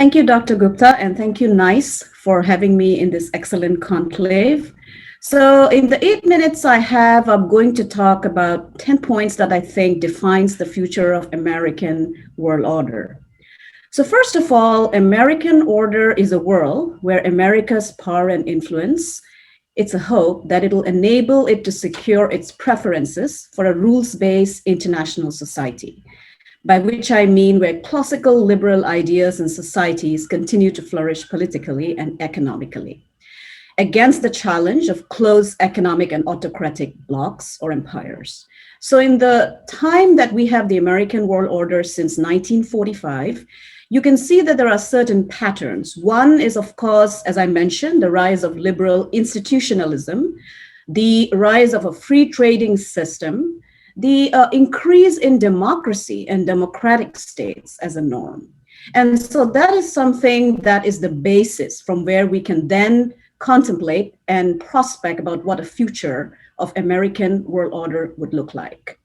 Thank you, Dr. Gupta, and thank you, NICE, for having me in this excellent conclave. So in the 8 minutes I have, I'm going to talk about 10 points that I think defines the future of American world order. So first of all, American order is a world where America's power and influence, it's a hope that it'll enable it to secure its preferences for a rules-based international society, by which I mean where classical liberal ideas and societies continue to flourish politically and economically, against the challenge of closed economic and autocratic blocs or empires. So in the time that we have the American world order since 1945, you can see that there are certain patterns. One is, of course, as I mentioned, the rise of liberal institutionalism, the rise of a free trading system, the increase in democracy and democratic states as a norm. And so that is something that is the basis from where we can then contemplate and prospect about what a future of American world order would look like.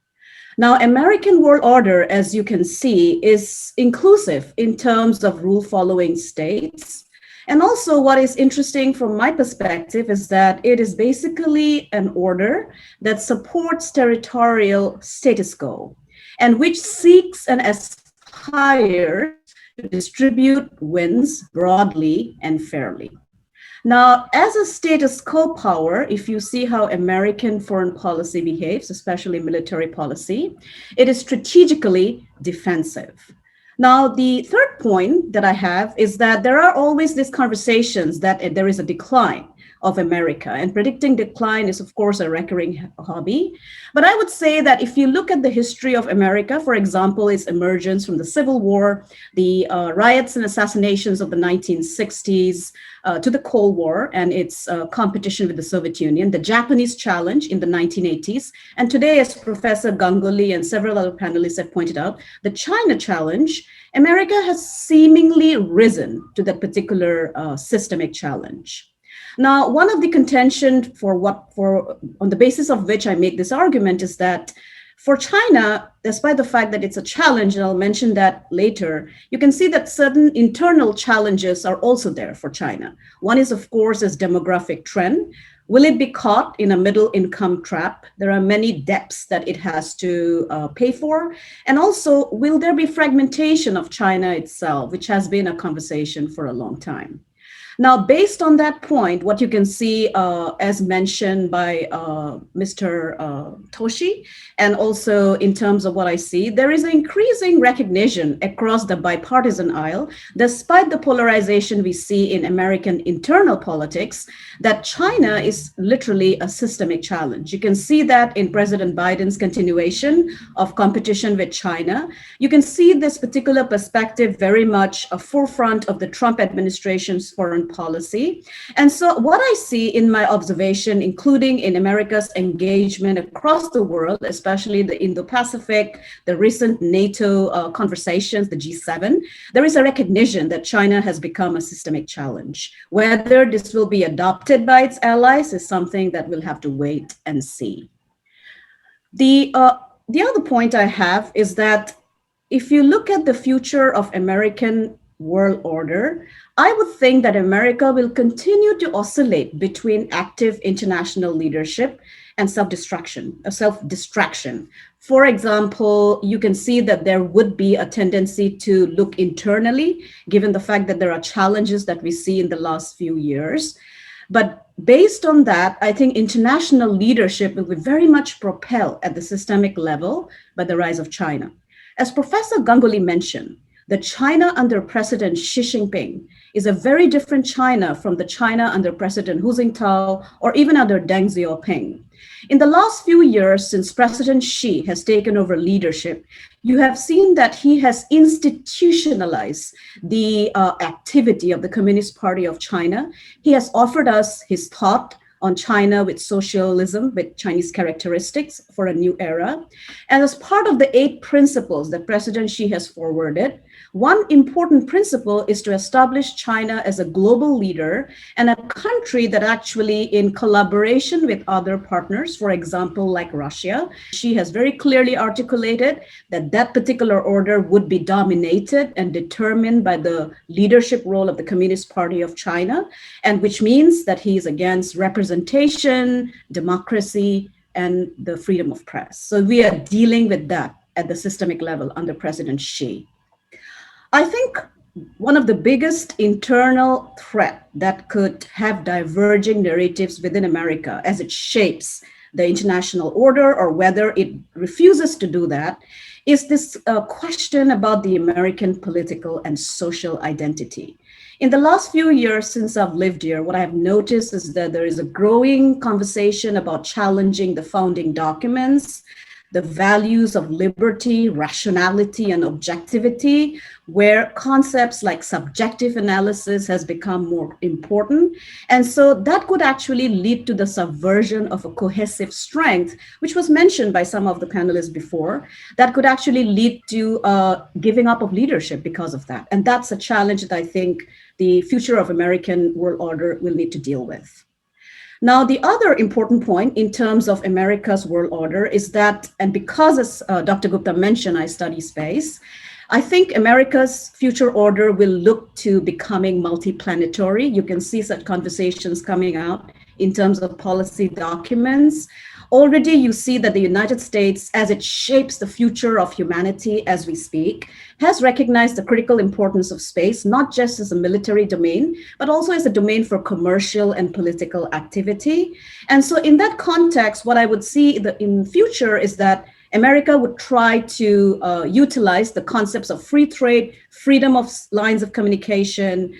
Now, American world order, as you can see, is inclusive in terms of rule-following states. And also what is interesting from my perspective is that it is basically an order that supports territorial status quo and which seeks and aspires to distribute wins broadly and fairly. Now, as a status quo power, if you see how American foreign policy behaves, especially military policy, it is strategically defensive. Now, the third point that I have is that there are always these conversations that there is a decline of America, and predicting decline is, of course, a recurring hobby. But I would say that if you look at the history of America, for example, its emergence from the Civil War, the riots and assassinations of the 1960s, to the Cold War and its competition with the Soviet Union, the Japanese challenge in the 1980s, and today, as Professor Ganguly and several other panelists have pointed out, the China challenge, America has seemingly risen to that particular systemic challenge. Now, one of the contention on the basis of which I make this argument is that for China, despite the fact that it's a challenge, and I'll mention that later, you can see that certain internal challenges are also there for China. One is, of course, its demographic trend. Will it be caught in a middle income trap? There are many debts that it has to pay for. And also, will there be fragmentation of China itself, which has been a conversation for a long time? Now, based on that point, what you can see, as mentioned by Mr. Toshi, and also in terms of what I see, there is an increasing recognition across the bipartisan aisle, despite the polarization we see in American internal politics, that China is literally a systemic challenge. You can see that in President Biden's continuation of competition with China. You can see this particular perspective very much a forefront of the Trump administration's foreign policy. And so what I see in my observation, including in America's engagement across the world, especially the Indo-Pacific, the recent NATO conversations, the G7, there is a recognition that China has become a systemic challenge. Whether this will be adopted by its allies is something that we'll have to wait and see. The other point I have is that if you look at the future of American world order, I would think that America will continue to oscillate between active international leadership and self-distraction. For example, you can see that there would be a tendency to look internally, given the fact that there are challenges that we see in the last few years. But based on that, I think international leadership will be very much propelled at the systemic level by the rise of China. As Professor Ganguly mentioned, the China under President Xi Jinping is a very different China from the China under President Hu Jintao or even under Deng Xiaoping. In the last few years, since President Xi has taken over leadership, you have seen that he has institutionalized the activity of the Communist Party of China. He has offered us his thought on China with socialism, with Chinese characteristics for a new era. And as part of the 8 principles that President Xi has forwarded, One important principle is to establish China as a global leader and a country that actually, in collaboration with other partners, for example, like Russia, she has very clearly articulated that that particular order would be dominated and determined by the leadership role of the Communist Party of China, and which means that he is against representation, democracy, and the freedom of press. So we are dealing with that at the systemic level under President Xi. I think one of the biggest internal threat that could have diverging narratives within America as it shapes the international order, or whether it refuses to do that, is this question about the American political and social identity. In the last few years since I've lived here, what I've noticed is that there is a growing conversation about challenging the founding documents, the values of liberty, rationality, and objectivity, where concepts like subjective analysis has become more important. And so that could actually lead to the subversion of a cohesive strength, which was mentioned by some of the panelists before, that could actually lead to giving up of leadership because of that. And that's a challenge that I think the future of American world order will need to deal with. Now, the other important point in terms of America's world order is that, and because as Dr. Gupta mentioned, I study space, I think America's future order will look to becoming multiplanetary. You can see such conversations coming out in terms of policy documents. Already you see that the United States, as it shapes the future of humanity as we speak, has recognized the critical importance of space, not just as a military domain, but also as a domain for commercial and political activity. And so in that context, what I would see in the future is that America would try to utilize the concepts of free trade, freedom of lines of communication,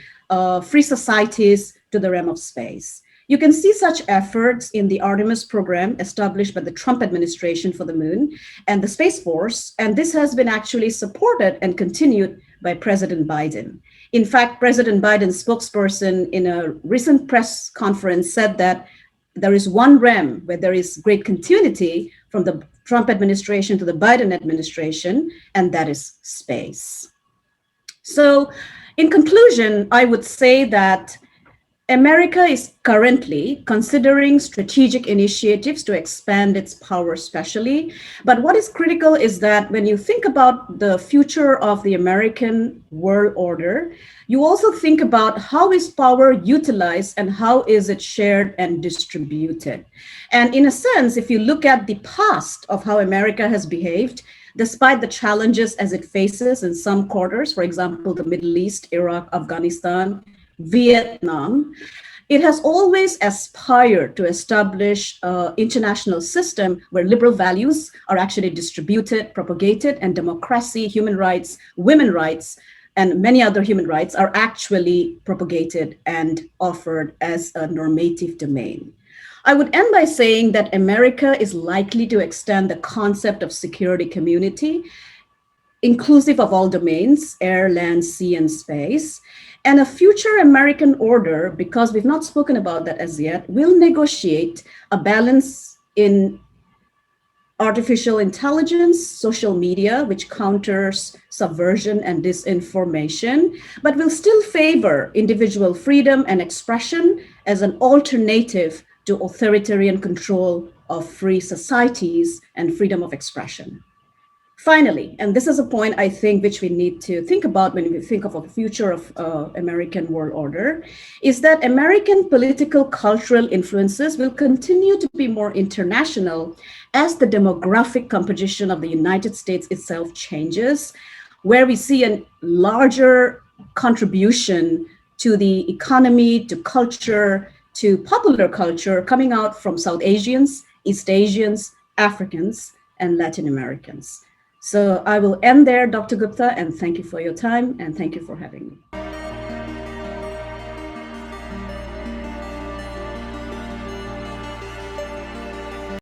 free societies to the realm of space. You can see such efforts in the Artemis program established by the Trump administration for the moon and the Space Force, and this has been actually supported and continued by President Biden. In fact, President Biden's spokesperson in a recent press conference said that there is one realm where there is great continuity from the Trump administration to the Biden administration, and that is space. So in conclusion, I would say that America is currently considering strategic initiatives to expand its power spatially. But what is critical is that when you think about the future of the American world order, you also think about how is power utilized and how is it shared and distributed. And in a sense, if you look at the past of how America has behaved, despite the challenges as it faces in some quarters, for example, the Middle East, Iraq, Afghanistan, Vietnam, it has always aspired to establish an international system where liberal values are actually distributed, propagated, and democracy, human rights, women's rights, and many other human rights are actually propagated and offered as a normative domain. I would end by saying that America is likely to extend the concept of security community, inclusive of all domains, air, land, sea, and space. And a future American order, because we've not spoken about that as yet, will negotiate a balance in artificial intelligence, social media, which counters subversion and disinformation, but will still favor individual freedom and expression as an alternative to authoritarian control of free societies and freedom of expression. Finally, and this is a point I think which we need to think about when we think of a future of American world order, is that American political cultural influences will continue to be more international as the demographic composition of the United States itself changes, where we see a larger contribution to the economy, to culture, to popular culture coming out from South Asians, East Asians, Africans, and Latin Americans. So I will end there, Dr. Gupta, and thank you for your time, and thank you for having me.